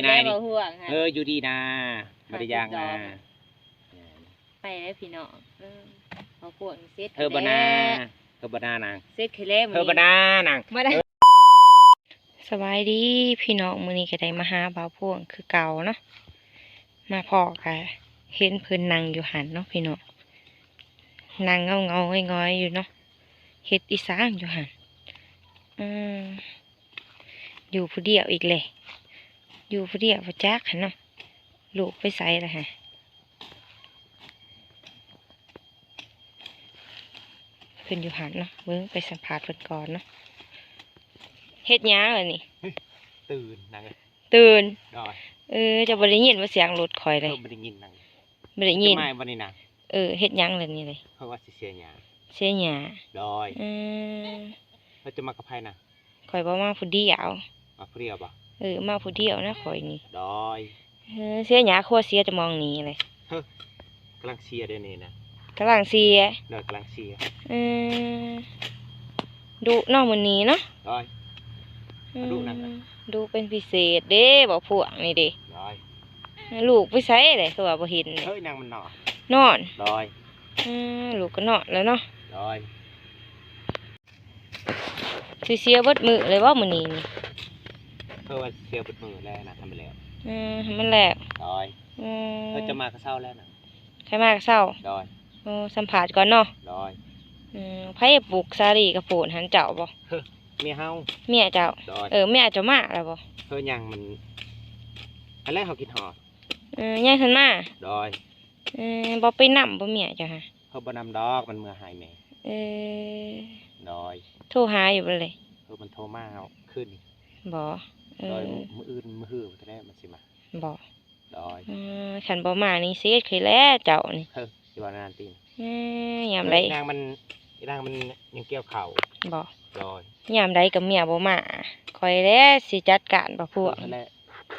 นายนี่ห่วงอยู่ดีนะบริยางนะไปแล้วพี่น้องเขาห่วงเซ็ตเธอบานานางเซ็ตเคล่เธอบานานางมาได้สบายดีพี่น้องมื้อนี้ก็ได้มาหาบ่าวพ่วงคือเก่าเนาะมาพอค่ะเห็นเพิ่นนั่งอยู่หันเนาะพี่น้องนั่งเงาง้อยอยู่เนาะเฮ็ดอีสางอยู่หันอยู่ผู้เดียวอีกเลยอยู่ผู้เดียวบ่จักหันเนาะลูกไปไสล่ะฮะเพิ่นอยู่หันเนาะเบิ่งไปสัมภาษณ์เพิ่นก่อนเนาะเฮ็ดหยังล่ะนี่ตื่นนางตื่นได้จะบ่ได้ยินว่าเสียงรถข่อยเลยบ่ได้ยินนางบ่ได้ยินไม่บ่ได้นะเฮ็ดหยังล่ะนี่เลยเพราะว่าสิเสียหญ้าได้เขาจะมากับไผนะข่อยบ่มาผู้เดียวมาผู้เดียวบ่มาผู้เดียวนะข่อยนี่ได้เสียหญ้าครัวเสียจะมองหนีเลยกำลังเชียร์เดี๋ยวนี้นะกำลังเสียกำลังเชียร์ดูนอกมื้อนี้เนาะได้ดูนั่นดูเป็นพิเศษเด้บ่พวกนี่เด้ได้ลูกไปไสเลยคือว่าบ่เห็นเฮ้ยนางมันนอนได้ลูกก็นอนแล้วเนาะได้สิเสียเบิดมื้อเลยว่ามื้อนี้นี่เพราะว่าเสียเบิดมื้อแล้วนะทำไปแล้วมันแล้วได้เขาจะมาก็เช้าแล้วนะใครมาก็เช้าได้สัมภาษณ์ก่อนเนาะได้ไผปลูกสาลีกระโปนหันเจ้าบ่เมียเฮาเมียเจ้าเมียเจ้ามาแล้วบ่ยังมันอันแรกเขากินหอย่างขึ้นมาได้บ่ไปนำบ่เมียเจ้าฮะเขาบ่นำดอกมันเมื่อหายแม่ได้โทรหาอยู่บ่เลยมันโทรมาเอาขึ้นบ่ได้มื้ออื่นมื้อหื้อจะได้มันสิมาบ่ได้คันบ่มานี่เสียเคยแล้วเจ้านี่สิว่านานตียามใดนางมันยังเกี่ยวเข่าบ่ได้ยามใดกับเมียบ่มาคอยแล้วสิจัดการบ่พวกนั่นแหละ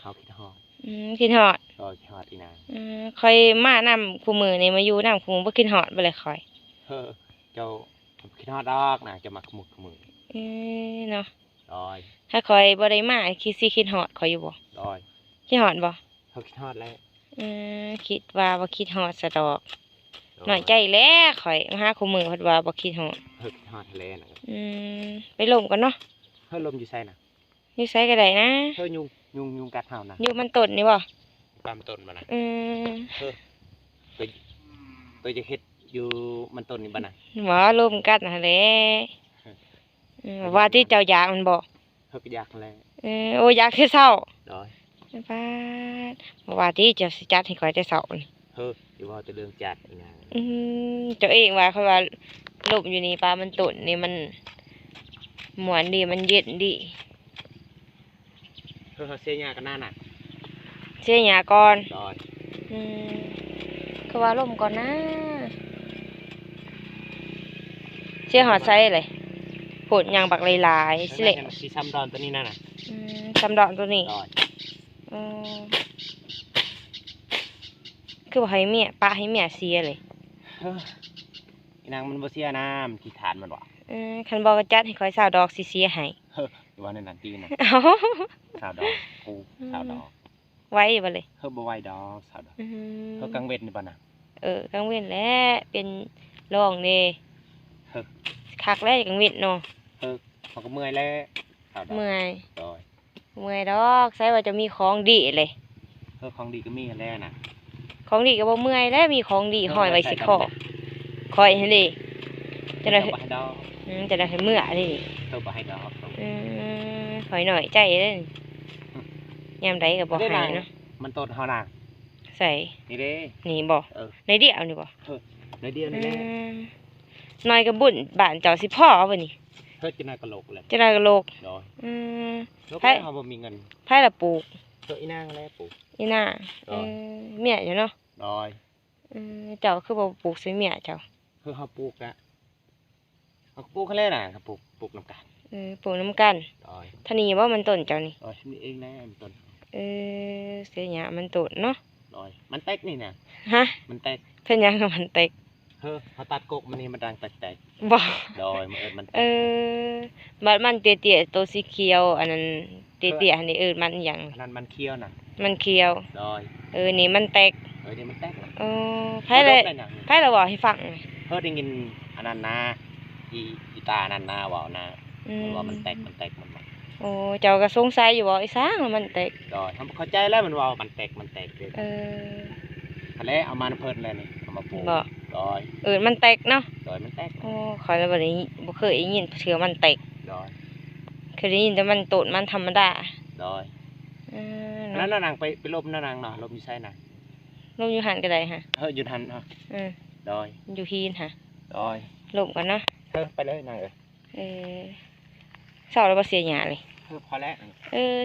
เขาคิดฮอดคิดฮอดคิดฮอดอีนางคอยมานำคู่มือนี่มาอยู่นำคู่มือบ่คิดฮอดบ่เลยคอยเจ้าคิดฮอดดอกนางจะมาขมุกขมือเนาะได้ถ้าคอยบ่ได้มาคิดฮอดคอยอยู่บ่ได้คิดฮอดบ่เขาคิดฮอดแล้วคิดว่าบ่คิดฮอดซะดอกน้อยใจแล้วข่อยมาหาคู่มือเพิ่นว่าบ่คิดฮอดฮอดทะเลน่ะไปลมกันเนาะลมอยู่ไสน่ะอยู่ไสก็ได้นะยุงกัดเห่านะอยู่มันต้นนี่บ่ปามต้นบ่น่ะตัวจะเฮ็ดอยู่มันต้นนี่บ่น่ะบ่ลมกัดนั่นแหละว่าที่เจ้าอยากมันบ่ก็อยากแล้วโอ้อยากคือเช้าได้ป้าว่าที่เจ้าสิจัดให้ข่อยแต่เช้านี่อยู่ว่าจะเรื่องจัดอีนางเจ้าเองว่าเขาว่าลมอยู่นี่ปลามันต้นนี่มันหมวนดีมันเย็นดีเขาเสียหญ้ากันหน้าน่ะเสียหญ้าก่อนได้เขาว่าลมก่อนนะเสียหอดไซเลยโผดยางบักลายๆสิเละสีซ้ำดอนตัวนี้นั่นน่ะซ้ำดอนตัวนี้คือว่าให้เมียปะให้เมียเสียเลยอีนางมันบ่เสียน้ำขี้ฐานมันวะคันบอกจัดให้คอยสาวดอกเสียให้ว่าในนั้นตีนะสาวดอกกูสาวดอกไว้บ่เลยบ่ไว้ดอกสาวดอกกังเวทนี่บ่น่ะกังเวทแล้วเป็นรองเด้คักแล้วกังเวทเนาะเขาก็เมื่อยแล้วเมื่อยดอกใส่ว่าจะมีของดีเลยของดีก็มีแล้วน่ะของดีก็บ่เมื่อยแล้วมีของดีห้อยไว้สิคอคอยให้ดิจะได้ให้เมื่อดิบ่ให้ดอกหอยหน่อยใจเด้ยามใดก็บ่ให้เนาะมันต้นเฮาน่ะใส่นี่เด้นี่บ่ในเดียวนี่บ่ในเดียวนี่แหละน้อยก็บุญบ้านเจ้าสิพ่อบ่นี่จะนายกะโหลกแหละจะนายกะโหลกไผเฮาบ่มีเงินไผละปลูกอีนางแล้วปลูกอีนางเมียอยู่เนาะได้เจ้าคือบ่ปลูกใส่เมียเจ้าเฮาปลูกอะเฮาปลูกคั่นแหละน่ะก็ปลูกนำกันปลูกนำกันได้ท่านี้ว่ามันต้นเจ้านี่นี่เองแน่มันต้นเสียหญ้ามันต้นเนาะได้มันแตกนี่น่ะมันแตกเพิ่นยังมันแตกเฮาตัดกกมันนี่มันดังแตกบ่ได้มันบัดมันเตี้ยๆตัวสีเขียวอันนั้นเ ตี้ยๆอันนี้มันหยัง อันนั้นมันเคี้ยวน่ะ มันเขียว ดอย นี่มันแตก นี่มันแตกน่ะ ไผเลย บ่ดกได้หยัง ไผเลยบอกให้ฟัง เฮ้ยได้ยินอันนั้นนะอีตาอันนั้นนะเว้านะมันว่ามันแตกมัน โอ้เจ้าก็สงสัยอยู่บ่ไอ้ช้างมันแตก ดอยทำเข้าใจแล้วมันว่ามันแตกเด้อ เออ อันแลเอามาเพิ่นแล้วนี่เอามาปลูก บ่ ดอย มันแตกเนาะ ดอยมันแตก โอ้ข้อยเลยบ่เคยได้ยินเชื่อมันแตก ดอย เคยได้ยินแต่มันโตดมันธรรมดา ดอย เนาะ แล้วนางไปลบนางเนาะลบอยู่ไสน่ะ ลมอยู่หันก็ได้ฮะ เฮ้ยอยู่ทันเนาะดอย อยู่ฮีนฮะ ดอย ลมกันเนาะ เฮ้ยไปเลยนางเศร้าแล้วบ่เสียหยาเลย พอแล้ว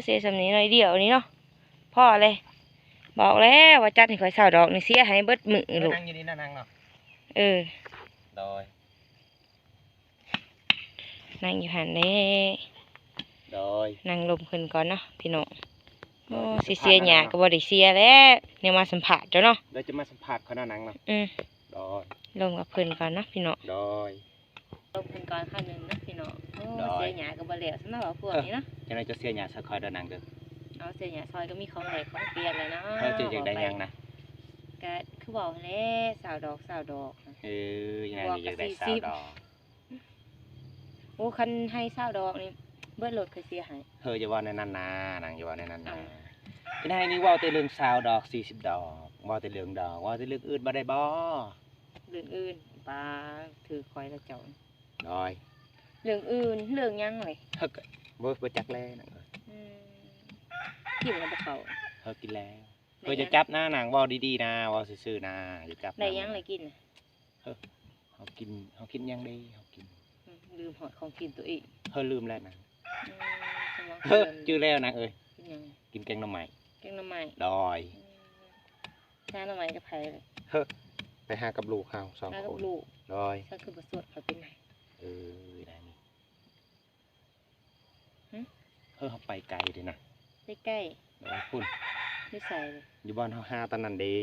เสียสำนี้หน่อยเดียวนี้เนาะพ่อเลยบอกแล้วว่าจัดให้ข่อยเศร้าดอกนี่เสียให้เบิดมือลูก นั่งอยู่นี่นางเนาะ ดอย นั่งอยู่หันเด้ ดอย นั่งลมขึ้นก่อนเนาะพี่น้องโอ้สิเสียหยาก็บ่ได้เสียแล้วเนี่ยมาสัมผัสเจ้าเนาะ เดี๋ยวจะมาสัมผัสเขานางเนาะดอย ลมกับเพิ่นก่อนเนาะพี่น้อง ดอย ลมขึ้นก่อนขั้นหนึงเนาะพี่น้องโอ้เสียหยาก็บ่แล้วสำหรับว่าพวกนี้เนาะ จังได๋จะเสียหยาสักคอยเด้อนางเด้อ เอาเสียหยาซอยก็มีของแหลกของเปลี่ยนเลยเนาะ เฮ้ยจะอยากได้หยังนะ ก็คือบอกแหล้วสาวดอกยังไงอยากได้สาวดอก โอ้คันให้สาวดอกนี่เบิดโหลดเคยเสียหาย เฮ้ยอย่าว่าในนั้นนะนางอย่าว่าในนั้นนะที่ไหนนี่ว่าแต่เรื่องสาวดอก40ดอกว่าแต่เรื่องดอกว่าแต่เรื่องอื่นบ่ได้บ่ เรื่องอื่นปลาถือคอยละเจ้า ดอย เรื่องอื่นเรื่องหยังเลย เฮ้ยบ่จักแลนางเอ้ย กินแล้วบ่เข้า เฮ้ยกินแล้วเฮ้ยจะจับนะนางเว้าดีๆนะเว้าซื่อๆนะอย่าจับ ได้หยังเลยกินน่ะ เฮากินหยังดีเฮากิน ลืมหอดของกินตัวเอง เฮ้ยลืมแล้วนาง สมอง เฮ้ยชื่อแล้วนางเอ้ย กินหยัง กินแกงหน่อไม้ แกงหน่อไม้ ดอย ชาหน่อไม้กับไผเลย เฮ้ยไปหากับลูกเฮา2 แล้ว ค กับ น ลูก ดอย ก็คือบ่สวดเขาเป็นไง ได้นี่เฮ้ยเฮาไปไกลเด้นะ ใกล้ ดอยพุ่น ๆนิสัยเลย อยู่บ้านเฮาหาตอนนั้นเด้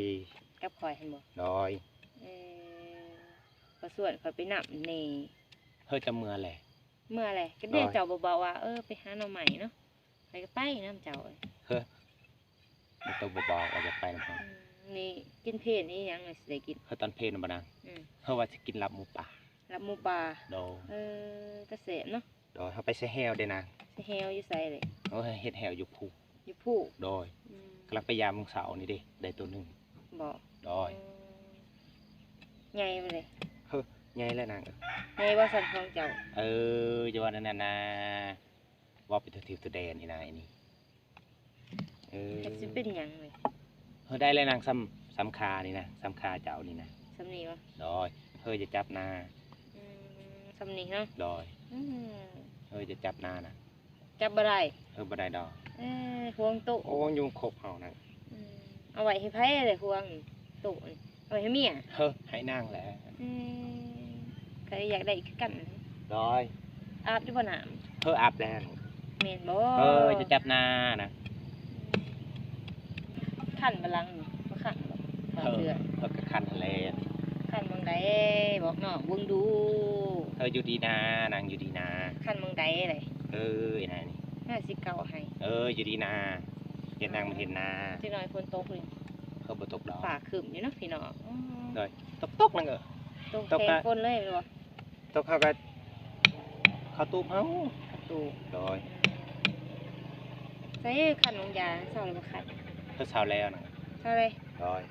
กับข่อยเห็นบ่ ดอย บ่สวดเขาไปนับนี่ เฮ้ยจะเมื่อแหละ เมื่อไรก็เรียกเจ้าเบาๆว่าไปหาหน่อใหม่เนาะไปก็ไปน้ำเจ้า เฮ้ยมันต้องบอกว่าจะไปนำเฮา นี่กินเพลนี่ยังไงสิได้กิน เฮ้ยตอนเพลนบ่นางเฮ้ยว่าสิกินลับหมูป่า รับหมูปลา โด เกษตรเนาะ โดยเฮาไปใส่แฮวเด้นาง สิเฮลอยู่ใส่เลย เฮ้ยเฮ็ดแฮวอยู่ภู อยู่ผู้ โดยกำลังไปยามมื้อเช้านี่เด้ได้ตัวหนึง บอก โดย ใหญ่ไปเลย เฮ้ยใหญ่แล้วนาง ใหญ่ว่าสันของเจ้า จะว่านั่นน่ะนะว่าไปทิวตัวแดนนี่นายนี่จะสิเป็นหยังเลย เฮ้ยได้แล้วนางซ้ำคานี่นะซ้ำคาเจ้านี่นะ สำนีวะ โดยเฮ้ยจะจับนา สำนีเนาะ โดยเฮ้ยจะจับนานะ จับบ่ได้ เฮ้ยบ่ได้ดอก ห่วงตุ โอ้ยุงครบเฮานะ เอาไว้ให้ไพ่เลยห่วงตุเอาไว้ให้เมีย เฮ้ยให้นางแหละ ใครอยากได้คือกัน โดย อาบด้วยบ่น้ เฮ้ยอาบแล้ว ำเมนบ่ เฮ้ยจะจับนานะ ขันบลังบ่ขันบ่ขัน เฮ้ย เสือ เฮ้ยก็คันทะเล ขันเมืองใดบอกน้องเบิ่งดู เฮ้ยอยู่ดีนานางอยู่ดีนา ขันเมืองใดเลย ไอ้นายนี่ น่าสิเก่าให้ อยู่ดีนาเห็นนางมันเห็นนา จักหน่อยฝนตกเลย เฮ้ยบ่ตกดอก ฟ้าครึ้มอยู่เนาะพี่น้อง ตกนางเอ้อ ตก ตก แท อะ นฝนเลยบ่ ตกเขาก็เขาตูบเฮา ประตู โดย ใส่ขันลงยาเศร้าเลยบ่ขัน เฮ้ยเช้าแล้วนะ เศร้าเลย โดย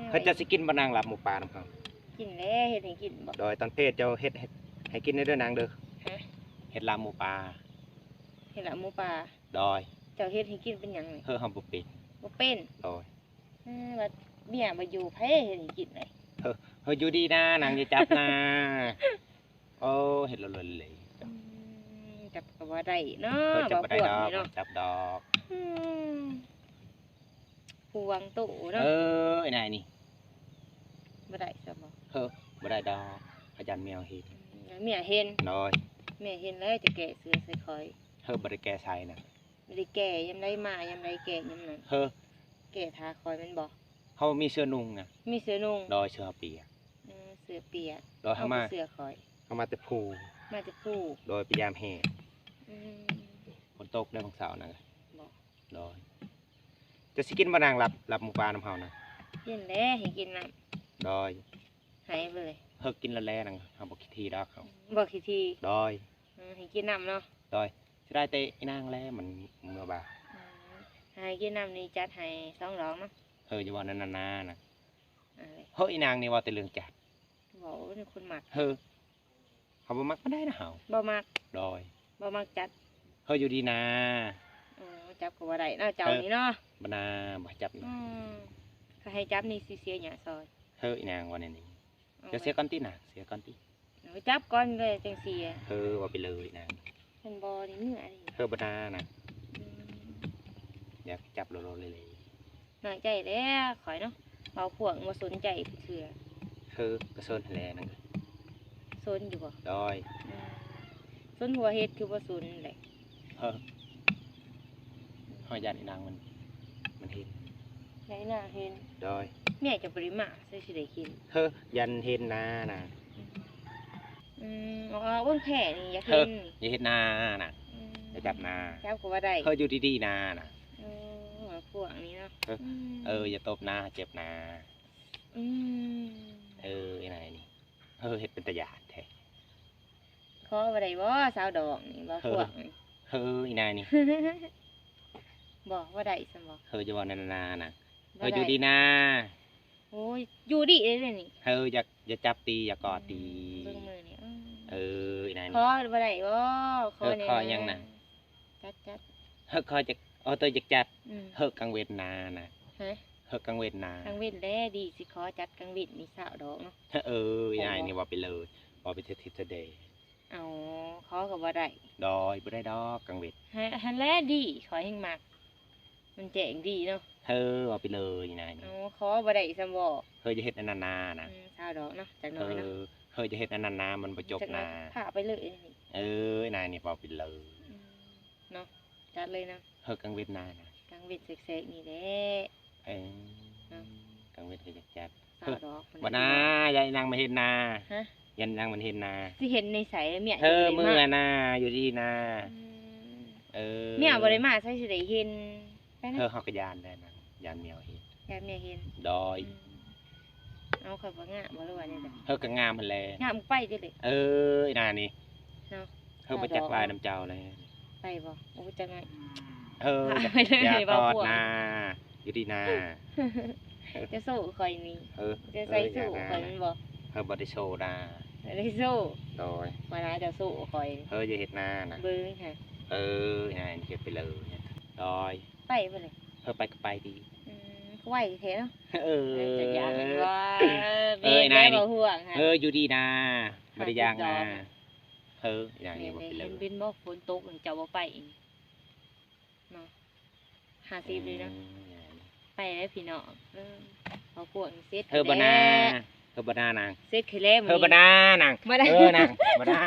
เฮ้ยจะสิกินบ่นางหลับหมูปลานำเขา กินแล้วเฮ็ดให้กินบ่ โดยตอนเพศเจ้าเฮ็ดให้กินได้เด้อนางเด้อ ฮะ เฮ็ดลาบหมูปลา เฮ็ดละหมูป่า โดย เจ้าเฮ็ดให้กินเป็นหยังนี่ เฮ้ยเฮาบ่เป็น บ่เป็น โดย บัดเมียบ่อยู่ไผเฮ็ดให้กินเลย เฮ้ยอยู่ดีนะนางอย่าจับนะโอ้เฮ็ดเลยเลย จับก็บ่ได้เนาะ เฮ้ยจับบ่ได้ พว ดอก นี่เนาะ จับดอก ห่วงตู้เนาะ ไอ้นายนี่ บ่ได้ซะบ่ เฮ้ยบ่ได้ดอกพยันแมวเฮ็ด เมียเห็น น้อย เมียเห็นแล้วจะแกะเสือใส่คอย เฮ้ยบ่ได้แก้ใส่นะ บ่ได้แกะยามใดมายามใดแกะยามนั้น เฮ้ย แกะทาคอยแม่นบ่ เฮามีเสื้อนุ่งนะ มีเสือนุ่ง ดอยเสื้อเปียก เสือเปียก ดอยเฮามา เสือคอย เฮามาแต่ภู มาจะผู้ โดยพยายามแห่ อืม ฝน ตกได้บางเสาร์นะ บ่ โดยจะสิกินบ่นางรับหมูปลาน้ำเฮานะ กินแล้วให้กินน้ โดย ำหายไปเลย เฮิกกินแล้วแลนังเฮาบ่คิดทีดอกเขา บอกทีที โดย ให้กินน้ำเนาะ โดยสิได้แต่อีนางแลมันเมื่อบ่า ให้กินน้ำนี่จัดให้2 ดอกเนาะ อยู่ว่านั่นนานะ อะไร เฮ้ยอีนางนี่ว่าแต่เรื่องจัด บอกว่าเป็นคนมัก เขาบ่มักบ่ได้นะเฮา บ่มัก โดย บ่มักจัด อยู่ดีนะ จับก็บ่ได้เนาะเจ้านี่เนาะ บ่นาบ่จับนะ ถ้าให้จับนี่สิเสียหยาซอย อีนางว่าแนวนี้จะเสียก่อนติน่ะเสียก่อนติ เอาจับก่อนเลยจังซี่ ว่าไปเลยนาง เป็นบ่นี่เมื่อยดิ บ่นานะอยากจับโลเลย น้อยใจแล้วข่อยเนาะเบาพวกบ่สนใจเถื่อก ระเซินแหลนั่น สนอยู่บ่ โดย สนหัวเฮ็ดคือบ่สนแหละ หอยยันอีนางมันเห็น ไหนน่าเห็น โดย แม่จะปริมาใส่สิได้กิน ยันเห็นนาน่ะ อ๋อเบิ่งแผ่นี่อยากเห็น อย่าเห็นนาน่ะจะจับนา จับก็ว่าได้ อยู่ดีๆนาน่ะ พวกนี้เนาะ อย่าตบนาเจ็บนาไอ้นายนี่เฮ็ดเป็นตะหยาดแท้ ขอบ่ได้บ่สาวดอกนี่บ่พวกนี่ อีนายนี่ บ่ว่าได้ซั่นบ่ จะว่านาน่ะ บ่ อยู่ ได้ ดีนา โอ้ยอยู่ดีเลยนี่ อย่าจับตีอย่ากอดตี เบิ่งมือนี่ อีนาย ข นี่ อบ่ได้บ่ขอเนี่ย ขอยังน่ะ จัด คอยจะตัวจะจัด ๆ กลางเวทนาน่ะ ฮะ กลางเวทนาก ลางเว้นแลดีสิขอจัดกลางเว้นนี่สาวดอกเนาะ อีนายนี่ว่าไปเลยว่าไปทิศเดย์ เอาขอก็บ่ได้ ดอยบ่ได้ดอกกลางเวท หันแลดีขอแห่งมักมันแจ้งดีเนาะ ว่าไปเลยอีนายนี่ เอาขอบ่ได้ซั่นบ่ จะเฮ็ดอันนาน่ะ สาวดอกเนาะจักหน่อยเนาะ จะเฮ็ดอันนามันบ่จบ จักหน่อ นาย พาไปเลยนี่ อีนายนี่ว่าไปเลย เนาะจัดเลยเนาะ กลางเวทนาน่ะ กลางเว้นเสกๆนี่แหละ กลางเวทก็จะจัด สาวดอก บ่นายายนางมาเห็นนา ฮะ ยันนางมันเห็นนา สิเห็นในใสเมีย มือนาอยู่ดีนา เมียบ่ได้มาใส่สิได้เห็นไปนะ เฮากระยานได้นะยานเมียวเห็น ยามเมียเห็น ดอย เอาข่อยบ่งะบ่รู้ว่าได้จ้ะ ก็งามมันแล งามไปจังได๋ อีนานี่ เนาะ ไปจัดลายน้ำเจ้าเลย ไปบ่โอ้จังไง อย่ากอดนาอยู่ดีนา จะสู้ข่อยนี่ เออ จะใส่สู้ข่อยมันบ่ บอดี้โซดา ได้สู้ โดย ว่าน่าจะสู้ข่อย อย่าเห็ดนานะ เบิ่งค่ะ นายเก็บไปเลยดอย ไปบ่เลย ไปก็ไปดี ไหวแท้เนาะ จะยางว่า นายนี่ บ่ห่วงค่ะ อยู่ดีนาไม่ได้ยางนาอย่างนี้ เ บอกไปเล ห็ ย นบินบ่ฝนตกเจ้าบ่ไปอีกเนาะ50เลยเนาะไปแล้วพี่น้องเอาพวกเซ็ต บานานาง เซ็ตคือแล้ว บานานาง บ่ได้ นางบานา